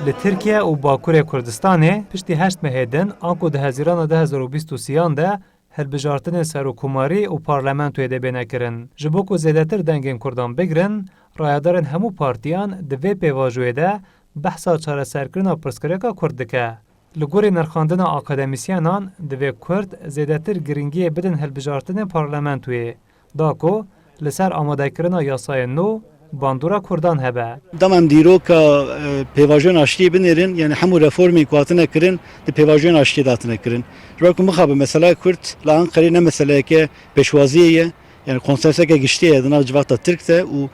Li Tirkiye û Bakurê Kurdistanê piştî 8 mehêdin an ku di hezîrana 2023 de hilbijartinên serokkomarî û parlamentoyê de bêne kirin. Ji bo ku zêdetir dengên Kurdan bigirin, rayadarên hemû partiyan di vê pêvajoyê de behsa çareserkirina pirsgirêka Kurd dike. Li gorî nirxandina akademîsyenan divê Kurd zêdetir giringiyê bidin hilbijartinên parlamentoyê. Da ku li ser amadekirina yasayên nû bandora Kurdan hebe. Damam dîroka pêvajoyên aştiyê binêrin, yani hemû reformên ku hatine kirin di pêvajoyên aştiyê de hatine kirin. Ji ber ku mixabe mesela Kurd li Enqereyê ne meseleyeke pêşwaziyê ye, yani konsenseke giştî ye di nav civaka Tirk de û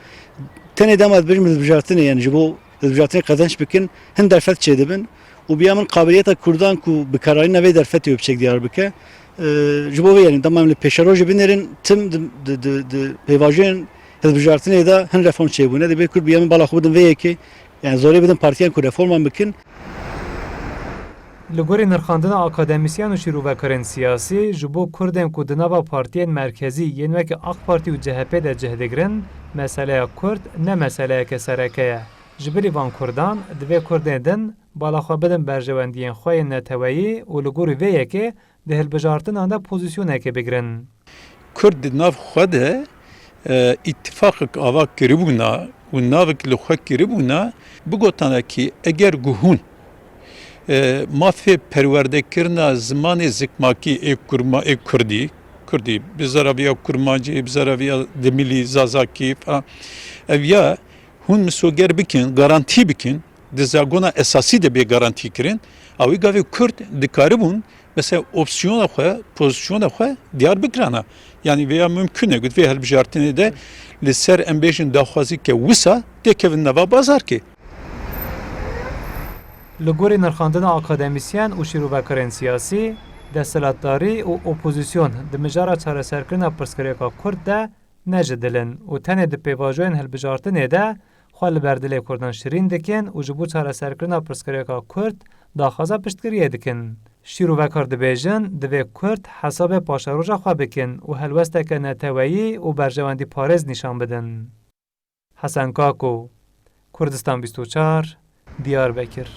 tenê dema dibêjim hilbijartinê, yani ji bo hilbijartinê qezenç bikin hin derfet çêdibin û biya min qabiliyeta Kurdan ku bi kararîna vê derfetê wê biçek diyar bike. Ji bo vê yani damam li pêşerojê binêrin tim di pêvajoyên hilbijartinê de hin reform çêbûne divê Kurd biya min bala xwe bidin vê yekê, yani zorê bidin partiyan ku reforman bikin. Li gorî nirxandina akademîsyan û şîrovekarên siyasî ji bo Kurdên ku di nava partiyên merkezî yên wekî AK Parti û CHP de cih digirin, meseleya Kurd ne meseleyeke sereke ye. Ji birî van Kurdan divê Kurdên din bala xwe bidin berjewendiyên xwe yên neteweyî û li gorî vê yekê di hilbijartinan de pozisyonekê bigirin. Kurd di nav xwe de ittifaqek ava kiribûna û navek li xwe kiribûna bigotane ki eger guhûn mafê perwerdekirina zimanê zikmakî ev Kurdî bi zeraviya kurmancî, bi zeraviya dimilî zazakî falan ev ya hûn misoger bikin, garantî bikin di zagona esasî de bê garantî kirin awî gavê Kurd dikaribûn mesela opsiyona xwe, pozisyona xwe diyar bikirana. Yani veya mümkün e vê hilbijartinê de li ser em bêjin daxwazî ke wisa têkevin nava bazar kê. Li gorî nirxandina akademîsyen û şîrovekarên siyasî, desthilatdarî û opozîsyon di mijara çareserkirina pirsgirêka Kurd de ne ji dilin û tenê di pêvajoyên hilbijartinê de xwe li ber dilê Kurdan şirîn dikin û ji bo çareserkirina pirsgirêka Kurd daxwaza piştgiriyê dikin. Şîrovekar dibêjin divê Kurd hesabê paşeroja xwe bikin û helwesteke neteweyî û berjewendî parêz nîşan bidin. Hesen Kako, Kurdistan 24, Diyarbekir.